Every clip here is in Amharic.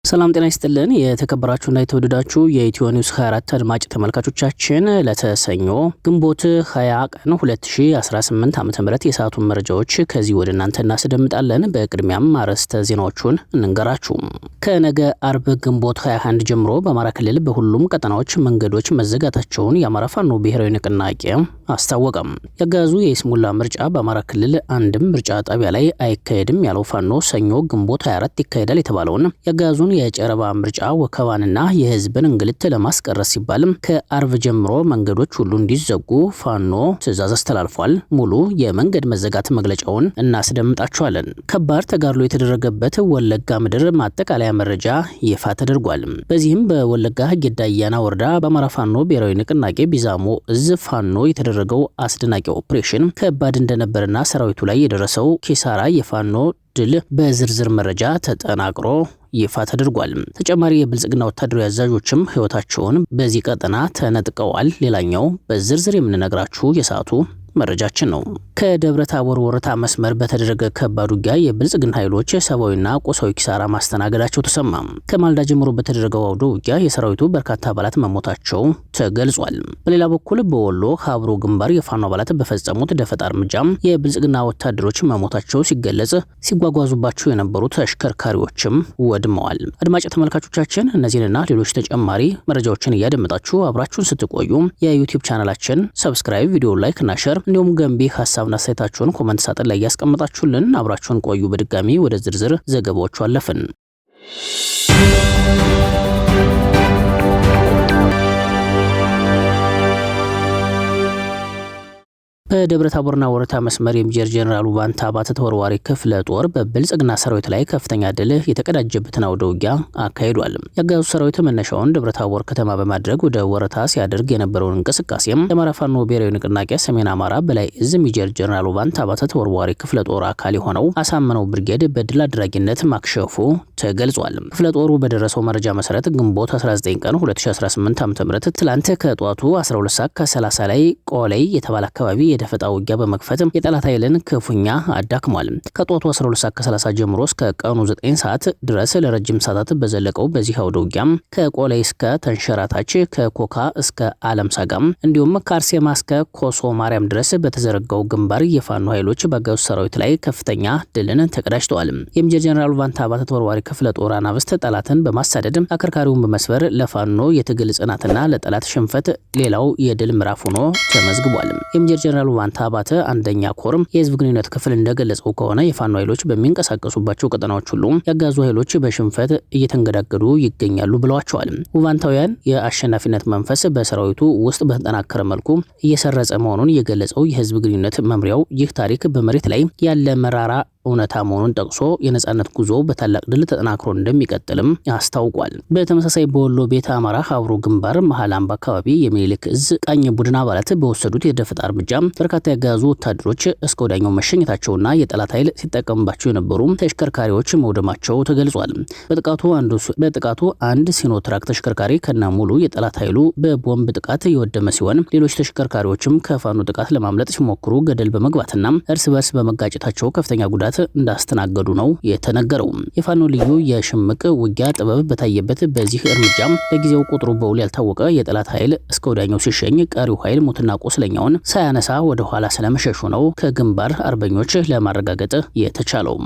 ሰላም ጤና ይስጥልን የተከበራችሁና የተወደዳችሁ የኢትዮ ኒውስ 24 አድማጭ ተመልካቾቻችን ለተሰኞ ግንቦት 20 ቀን 2018 ዓ.ም የሰዓቱን መረጃዎች ከዚህ ወደ እናንተ እናስደምጣለን። በቅድሚያም አርዕስተ ዜናዎቹን እንንገራችሁ። ከነገ አርብ ግንቦት 21 ጀምሮ በአማራ ክልል በሁሉም ቀጠናዎች መንገዶች መዘጋታቸውን የአማራ ፋኖ ብሔራዊ ንቅናቄ አስታወቀም። ያጋዙ የይስሙላ ምርጫ በአማራ ክልል አንድም ምርጫ ጣቢያ ላይ አይካሄድም ያለው ፋኖ ሰኞ ግንቦት 24 ይካሄዳል የተባለውን ያጋዙ የጨረባ ምርጫ ወከባንና የህዝብን እንግልት ለማስቀረት ሲባል ከአርብ ጀምሮ መንገዶች ሁሉ እንዲዘጉ ፋኖ ትዕዛዝ አስተላልፏል። ሙሉ የመንገድ መዘጋት መግለጫውን እናስደምጣችኋለን። ከባድ ተጋድሎ የተደረገበት ወለጋ ምድር ማጠቃለያ መረጃ ይፋ ተደርጓል። በዚህም በወለጋ ጌዳ አያና ወረዳ በአማራ ፋኖ ብሔራዊ ንቅናቄ ቢዛሞ እዝ ፋኖ የተደረገው አስደናቂ ኦፕሬሽን ከባድ እንደነበርና ሰራዊቱ ላይ የደረሰው ኪሳራ የፋኖ ድል በዝርዝር መረጃ ተጠናቅሮ ይፋ ተደርጓል። ተጨማሪ የብልጽግና ወታደራዊ አዛዦችም ህይወታቸውን በዚህ ቀጠና ተነጥቀዋል። ሌላኛው በዝርዝር የምንነግራችሁ የሰዓቱ መረጃችን ነው። ከደብረ ታቦር ወረታ መስመር በተደረገ ከባድ ውጊያ የብልጽግና ኃይሎች ሰብአዊና ቁሳዊ ኪሳራ ማስተናገዳቸው ተሰማ። ከማልዳ ጀምሮ በተደረገው አውደ ውጊያ የሰራዊቱ በርካታ አባላት መሞታቸው ተገልጿል። በሌላ በኩል በወሎ ሀብሮ ግንባር የፋኖ አባላት በፈጸሙት ደፈጣ እርምጃ የብልጽግና ወታደሮች መሞታቸው ሲገለጽ፣ ሲጓጓዙባቸው የነበሩ ተሽከርካሪዎችም ወድመዋል። አድማጭ ተመልካቾቻችን እነዚህንና ሌሎች ተጨማሪ መረጃዎችን እያደመጣችሁ አብራችሁን ስትቆዩ የዩቲዩብ ቻናላችን ሰብስክራይብ፣ ቪዲዮ ላይክ እና ሼር እንዲሁም ገንቢ ሀሳብና አስተያየታችሁን ኮሜንት ሳጥን ላይ ያስቀምጣችሁልን አብራችሁን ቆዩ። በድጋሚ ወደ ዝርዝር ዘገባዎቹ አለፍን። በደብረ ታቦርና ወረታ መስመር የሜጀር ጄኔራል ውባንታ ባተ ተወርዋሪ ክፍለ ጦር በብልጽግና ሰራዊት ላይ ከፍተኛ ድል የተቀዳጀበትን አውደ ውጊያ አካሂዷል። ያጋዙ ሰራዊት መነሻውን ደብረ ታቦር ከተማ በማድረግ ወደ ወረታ ሲያደርግ የነበረውን እንቅስቃሴም የአማራ ፋኖ ብሔራዊ ንቅናቄ ሰሜን አማራ በላይ እዝ ሜጀር ጄኔራል ውባንታ ባተ ተወርዋሪ ክፍለ ጦር አካል የሆነው አሳምነው ብርጌድ በድል አድራጊነት ማክሸፉ ተገልጿል። ክፍለ ጦሩ በደረሰው መረጃ መሰረት ግንቦት 19 ቀን 2018 ዓ.ም ትላንት ከጧቱ 12:30 ላይ ቆለይ የተባለ አካባቢ የደፈጣ ውጊያ በመክፈት የጠላት ኃይልን ክፉኛ አዳክሟል። ከጧቱ 12:30 ጀምሮ እስከ ቀኑ 9 ሰዓት ድረስ ለረጅም ሰዓታት በዘለቀው በዚህ አውደ ውጊያም ከቆለይ እስከ ተንሸራታች፣ ከኮካ እስከ አለም ሳጋም እንዲሁም ከአርሴማ እስከ ኮሶ ማርያም ድረስ በተዘረጋው ግንባር የፋኖ ኃይሎች በአገዛዙ ሰራዊት ላይ ከፍተኛ ድልን ተቀዳጅተዋል። የሜጀር ጄኔራል ውባንታ ባተ ተወርዋሪ ክፍለ ጦር አናብስት ጠላትን በማሳደድ አከርካሪውን በመስበር ለፋኖ የትግል ጽናትና ለጠላት ሽንፈት ሌላው የድል ምዕራፍ ሆኖ ተመዝግቧል። የሜጀር ጄኔራል ውባንታ ባተ አንደኛ ኮርም የህዝብ ግንኙነት ክፍል እንደገለጸው ከሆነ የፋኖ ኃይሎች በሚንቀሳቀሱባቸው ቀጠናዎች ሁሉ ያጋዙ ኃይሎች በሽንፈት እየተንገዳገዱ ይገኛሉ ብለዋቸዋል። ውባንታውያን የአሸናፊነት መንፈስ በሰራዊቱ ውስጥ በተጠናከረ መልኩ እየሰረጸ መሆኑን የገለጸው የህዝብ ግንኙነት መምሪያው ይህ ታሪክ በመሬት ላይ ያለ መራራ እውነታ መሆኑን ጠቅሶ የነጻነት ጉዞ በታላቅ ድል ተጠናክሮ እንደሚቀጥልም አስታውቋል። በተመሳሳይ በወሎ ቤተ አማራ ሀብሮ ግንባር መሃል አምባ አካባቢ የሚኒልክ እዝ ቃኝ ቡድን አባላት በወሰዱት የደፈጣ እርምጃ በርካታ ያጋዙ ወታደሮች እስከ ወዳኛው መሸኘታቸውና የጠላት ኃይል ሲጠቀምባቸው የነበሩ ተሽከርካሪዎች መውደማቸው ተገልጿል። በጥቃቱ አንድ ሲኖትራክ ተሽከርካሪ ከነ ሙሉ የጠላት ኃይሉ በቦምብ ጥቃት የወደመ ሲሆን ሌሎች ተሽከርካሪዎችም ከፋኖ ጥቃት ለማምለጥ ሲሞክሩ ገደል በመግባትና እርስ በርስ በመጋጨታቸው ከፍተኛ ጉዳት እንዳስተናገዱ ነው የተነገረው። የፋኖ ልዩ የሽምቅ ውጊያ ጥበብ በታየበት በዚህ እርምጃ ለጊዜው ቁጥሩ በውል ያልታወቀ የጠላት ኃይል እስከ ወዳኛው ሲሸኝ፣ ቀሪው ኃይል ሞትና ቆስለኛውን ሳያነሳ ወደ ኋላ ስለመሸሹ ነው ከግንባር አርበኞች ለማረጋገጥ የተቻለው።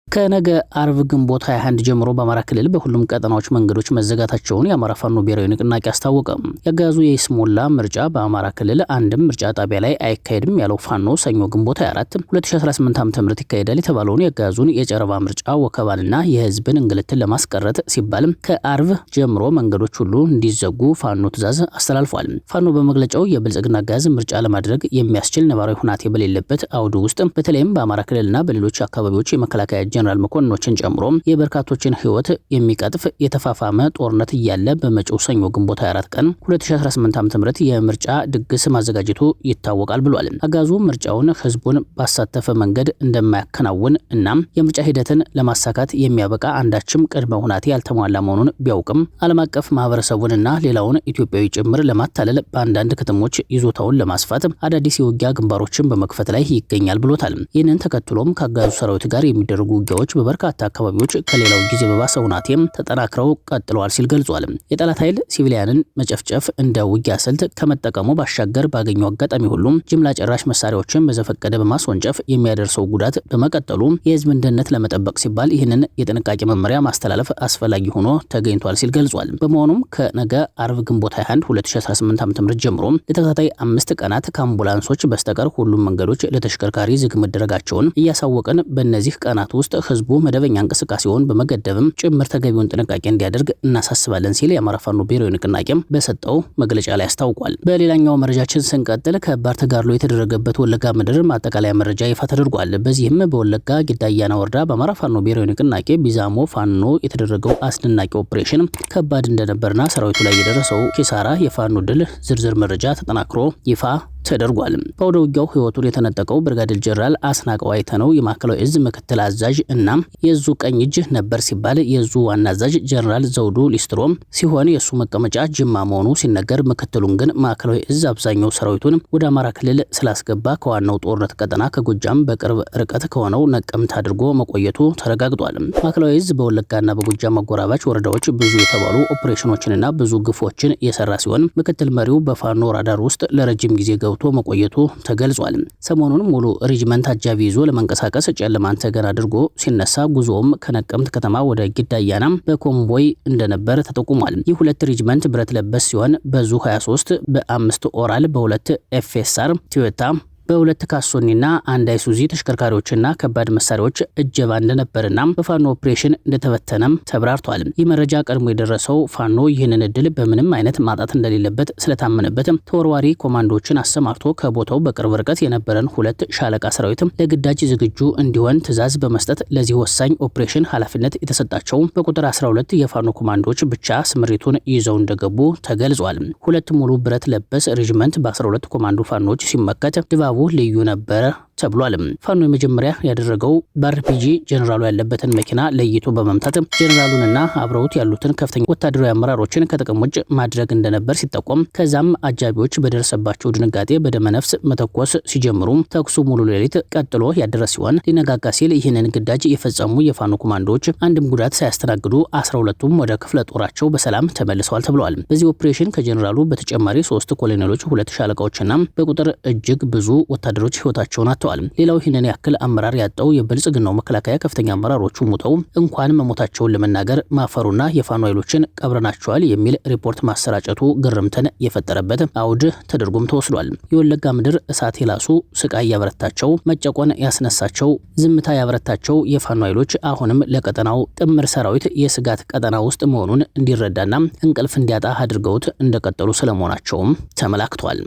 ከነገ አርብ ግንቦት 21 ጀምሮ በአማራ ክልል በሁሉም ቀጠናዎች መንገዶች መዘጋታቸውን የአማራ ፋኖ ብሔራዊ ንቅናቄ አስታወቀ። ያጋዙ የይስሙላ ምርጫ በአማራ ክልል አንድም ምርጫ ጣቢያ ላይ አይካሄድም ያለው ፋኖ ሰኞ ግንቦት 24 2018 ዓ.ም ይካሄዳል የተባለውን ያጋዙን የጨረባ ምርጫ ወከባንና የህዝብን እንግልትን ለማስቀረት ሲባል ከአርብ ጀምሮ መንገዶች ሁሉ እንዲዘጉ ፋኖ ትዕዛዝ አስተላልፏል። ፋኖ በመግለጫው የብልጽግና አገዛዝ ምርጫ ለማድረግ የሚያስችል ነባራዊ ሁናቴ በሌለበት አውዱ ውስጥ በተለይም በአማራ ክልልና በሌሎች አካባቢዎች የመከላከያ ጀነራል መኮንኖችን ጨምሮ የበርካቶችን ህይወት የሚቀጥፍ የተፋፋመ ጦርነት እያለ በመጪው ሰኞ ግንቦት 24 ቀን 2018 ዓ.ም የምርጫ ድግስ ማዘጋጀቱ ይታወቃል ብሏል። አጋዙ ምርጫውን ህዝቡን ባሳተፈ መንገድ እንደማያከናውን እና የምርጫ ሂደትን ለማሳካት የሚያበቃ አንዳችም ቅድመ ሁናቴ ያልተሟላ መሆኑን ቢያውቅም ዓለም አቀፍ ማህበረሰቡንና ሌላውን ኢትዮጵያዊ ጭምር ለማታለል በአንዳንድ ከተሞች ይዞታውን ለማስፋት አዳዲስ የውጊያ ግንባሮችን በመክፈት ላይ ይገኛል ብሎታል። ይህንን ተከትሎም ከአጋዙ ሰራዊት ጋር የሚደረጉ ውጊያዎች በበርካታ አካባቢዎች ከሌላው ጊዜ በባሰ ሁናቴም ተጠናክረው ቀጥለዋል ሲል ገልጿል። የጠላት ኃይል ሲቪሊያንን መጨፍጨፍ እንደ ውጊያ ስልት ከመጠቀሙ ባሻገር ባገኘው አጋጣሚ ሁሉም ጅምላ ጨራሽ መሳሪያዎችን በዘፈቀደ በማስወንጨፍ የሚያደርሰው ጉዳት በመቀጠሉ የህዝብን ደህንነት ለመጠበቅ ሲባል ይህንን የጥንቃቄ መመሪያ ማስተላለፍ አስፈላጊ ሆኖ ተገኝቷል ሲል ገልጿል። በመሆኑም ከነገ አርብ ግንቦት 21 2018 ዓ.ም ጀምሮ ለተከታታይ 5 ቀናት ከአምቡላንሶች በስተቀር ሁሉም መንገዶች ለተሽከርካሪ ዝግ መደረጋቸውን እያሳወቀን በእነዚህ ቀናት ውስጥ ህዝቡ መደበኛ እንቅስቃሴውን በመገደብም ጭምር ተገቢውን ጥንቃቄ እንዲያደርግ እናሳስባለን ሲል የአማራ ፋኖ ብሔራዊ ንቅናቄም በሰጠው መግለጫ ላይ አስታውቋል። በሌላኛው መረጃችን ስንቀጥል ከባድ ተጋድሎ የተደረገበት ወለጋ ምድር ማጠቃለያ መረጃ ይፋ ተደርጓል። በዚህም በወለጋ ጊዳ አያና ወረዳ በአማራ ፋኖ ብሔራዊ ንቅናቄ ቢዛሞ ፋኖ የተደረገው አስደናቂ ኦፕሬሽን ከባድ እንደነበርና ሰራዊቱ ላይ የደረሰው ኪሳራ የፋኖ ድል ዝርዝር መረጃ ተጠናክሮ ይፋ ተደርጓል። በአውደ ውጊያው ህይወቱን የተነጠቀው ብርጋዴር ጀነራል አስናቀው አይተነው የማዕከላዊ እዝ ምክትል አዛዥ እና የዙ ቀኝ እጅ ነበር ሲባል የዙ ዋና አዛዥ ጀነራል ዘውዱ ሊስትሮ ሲሆን የሱ መቀመጫ ጅማ መሆኑ ሲነገር፣ ምክትሉን ግን ማዕከላዊ እዝ አብዛኛው ሰራዊቱን ወደ አማራ ክልል ስላስገባ ከዋናው ጦርነት ቀጠና ከጎጃም በቅርብ ርቀት ከሆነው ነቀምት አድርጎ መቆየቱ ተረጋግጧል። ማዕከላዊ እዝ በወለጋና በጎጃም አጎራባች ወረዳዎች ብዙ የተባሉ ኦፕሬሽኖችንና ብዙ ግፎችን የሰራ ሲሆን ምክትል መሪው በፋኖ ራዳር ውስጥ ለረጅም ጊዜ ገብቶ መቆየቱ ተገልጿል። ሰሞኑን ሙሉ ሪጅመንት አጃቢ ይዞ ለመንቀሳቀስ ጨለማን ተገን አድርጎ ሲነሳ ጉዞውም ከነቀምት ከተማ ወደ ጊዳ አያና በኮምቦይ እንደነበር ተጠቁሟል። ይህ ሁለት ሪጅመንት ብረት ለበስ ሲሆን በዙ 23 በ5 ኦራል በ2 ኤፍኤስአር ቶዮታ በሁለት ካሶኒና አንድ አይሱዚ ተሽከርካሪዎችና ከባድ መሳሪያዎች እጀባ እንደነበርና በፋኖ ኦፕሬሽን እንደተበተነም ተብራርቷል። ይህ መረጃ ቀድሞ የደረሰው ፋኖ ይህንን እድል በምንም አይነት ማጣት እንደሌለበት ስለታመነበት ተወርዋሪ ኮማንዶዎችን አሰማርቶ ከቦታው በቅርብ ርቀት የነበረን 2 ሻለቃ ሰራዊት ለግዳጅ ዝግጁ እንዲሆን ትዕዛዝ በመስጠት ለዚህ ወሳኝ ኦፕሬሽን ኃላፊነት የተሰጣቸው በቁጥር 12 የፋኖ ኮማንዶዎች ብቻ ስምሪቱን ይዘው እንደገቡ ተገልጿል። ሁለት ሙሉ ብረት ለበስ ሬጅመንት በ12 ኮማንዶ ፋኖች ሲመከት ድባቡ ልዩ ነበረ ተብሏል። ፋኖ የመጀመሪያ ያደረገው በአርፒጂ ጀነራሉ ያለበትን መኪና ለይቶ በመምታት ጀነራሉንና አብረውት ያሉትን ከፍተኛ ወታደራዊ አመራሮችን ከጥቅም ውጭ ማድረግ እንደነበር ሲጠቆም፣ ከዛም አጃቢዎች በደረሰባቸው ድንጋጤ በደመነፍስ መተኮስ ሲጀምሩ ተኩሱ ሙሉ ሌሊት ቀጥሎ ያደረ ሲሆን ሊነጋጋ ሲል ይህንን ግዳጅ የፈጸሙ የፋኖ ኮማንዶዎች አንድም ጉዳት ሳያስተናግዱ 12ቱም ወደ ክፍለ ጦራቸው በሰላም ተመልሰዋል ተብሏል። በዚህ ኦፕሬሽን ከጀነራሉ በተጨማሪ 3 ኮሎኔሎች፣ 2 ሻለቃዎችና በቁጥር እጅግ ብዙ ወታደሮች ህይወታቸውን አጥተዋል። ሌላው ይህንን ያክል አመራር ያጣው የብልጽግናው መከላከያ ከፍተኛ አመራሮቹ ሙተው እንኳን መሞታቸውን ለመናገር ማፈሩና የፋኖ ኃይሎችን ቀብረናቸዋል የሚል ሪፖርት ማሰራጨቱ ግርምትን የፈጠረበት አውድ ተደርጎም ተወስዷል። የወለጋ ምድር እሳት የላሱ ስቃይ ያበረታቸው፣ መጨቆን ያስነሳቸው፣ ዝምታ ያበረታቸው የፋኖ ኃይሎች አሁንም ለቀጠናው ጥምር ሰራዊት የስጋት ቀጠና ውስጥ መሆኑን እንዲረዳና እንቅልፍ እንዲያጣ አድርገውት እንደቀጠሉ ስለመሆናቸውም ተመላክቷል።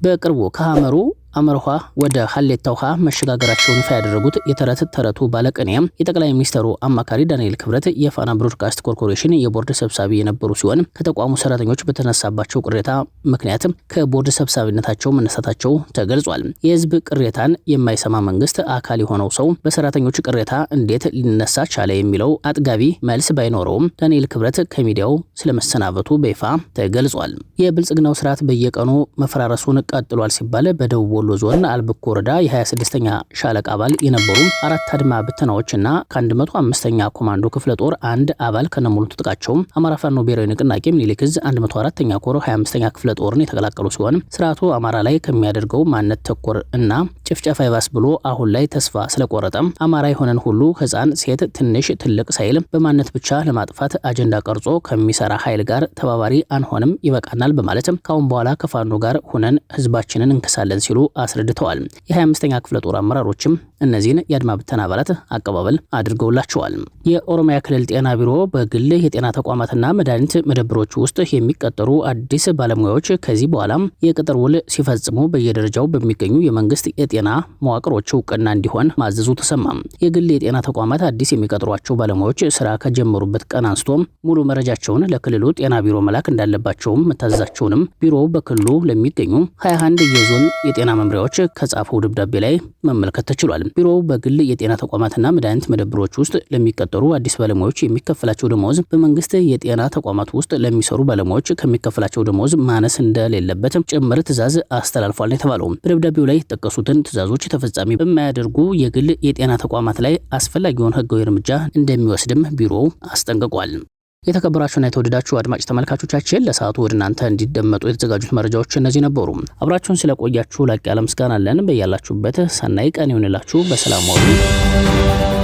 በቅርቡ ከሐመሩ አመርሃ ወደ ሀሌታ ውሃ መሸጋገራቸውን ይፋ ያደረጉት የተረት ተረቱ ባለቅኔ የጠቅላይ ሚኒስትሩ አማካሪ ዳንኤል ክብረት የፋና ብሮድካስት ኮርፖሬሽን የቦርድ ሰብሳቢ የነበሩ ሲሆን ከተቋሙ ሰራተኞች በተነሳባቸው ቅሬታ ምክንያት ከቦርድ ሰብሳቢነታቸው መነሳታቸው ተገልጿል። የህዝብ ቅሬታን የማይሰማ መንግስት አካል የሆነው ሰው በሰራተኞች ቅሬታ እንዴት ሊነሳ ቻለ የሚለው አጥጋቢ መልስ ባይኖረውም ዳንኤል ክብረት ከሚዲያው ስለመሰናበቱ በይፋ ተገልጿል። የብልጽግናው ስርዓት በየቀኑ መፈራረሱን ቀጥሏል ሲባል በደቡብ ወሎ ዞን አልብኮ ወረዳ የ26ኛ ሻለቃ አባል የነበሩ 4 አድማ ብተናዎችና ከ105ኛ ኮማንዶ ክፍለ ጦር አንድ አባል ከነሙሉ ትጥቃቸው አማራ ፋኖ ብሔራዊ ንቅናቄ ምኒልክ ዕዝ 104ኛ ኮር 25ኛ ክፍለ ጦርን የተቀላቀሉ ሲሆን ስርዓቱ አማራ ላይ ከሚያደርገው ማንነት ተኮር እና ጭፍጨፋ ይባስ ብሎ አሁን ላይ ተስፋ ስለቆረጠ አማራ የሆነን ሁሉ ህፃን፣ ሴት፣ ትንሽ፣ ትልቅ ሳይል በማንነት ብቻ ለማጥፋት አጀንዳ ቀርጾ ከሚሰራ ኃይል ጋር ተባባሪ አንሆንም፣ ይበቃናል በማለት ካሁን በኋላ ከፋኖ ጋር ሆነን ህዝባችንን እንከሳለን ሲሉ አስረድተዋል። የ25ኛ ክፍለ ጦር አመራሮችም እነዚህን የአድማ ብተና አባላት አቀባበል አድርገውላቸዋል። የኦሮሚያ ክልል ጤና ቢሮ በግል የጤና ተቋማትና መድኃኒት መደብሮች ውስጥ የሚቀጠሩ አዲስ ባለሙያዎች ከዚህ በኋላ የቅጥር ውል ሲፈጽሙ በየደረጃው በሚገኙ የመንግስት የጤና መዋቅሮች እውቅና እንዲሆን ማዘዙ ተሰማ። የግል የጤና ተቋማት አዲስ የሚቀጥሯቸው ባለሙያዎች ስራ ከጀመሩበት ቀን አንስቶ ሙሉ መረጃቸውን ለክልሉ ጤና ቢሮ መላክ እንዳለባቸውም መታዘዛቸውንም ቢሮው በክልሉ ለሚገኙ 21 የዞን የጤና መምሪያዎች ከጻፈው ደብዳቤ ላይ መመልከት ተችሏል። ቢሮው በግል የጤና ተቋማትና መድኃኒት መደብሮች ውስጥ ለሚቀጠሩ አዲስ ባለሙያዎች የሚከፈላቸው ደሞዝ በመንግስት የጤና ተቋማት ውስጥ ለሚሰሩ ባለሙያዎች ከሚከፈላቸው ደሞዝ ማነስ እንደሌለበት ጭምር ትዕዛዝ አስተላልፏል ነው የተባለው። በደብዳቤው ላይ የተጠቀሱትን ትዕዛዞች ተፈጻሚ በማያደርጉ የግል የጤና ተቋማት ላይ አስፈላጊውን ህጋዊ እርምጃ እንደሚወስድም ቢሮው አስጠንቅቋል። የተከበራችሁና የተወደዳችሁ አድማጭ ተመልካቾቻችን ለሰዓቱ ወደ እናንተ እንዲደመጡ የተዘጋጁት መረጃዎች እነዚህ ነበሩ። አብራችሁን ስለቆያችሁ ላቅ ያለ ምስጋና አለን። በያላችሁበት ሰናይ ቀን ይሁንላችሁ። በሰላም ዋሉ።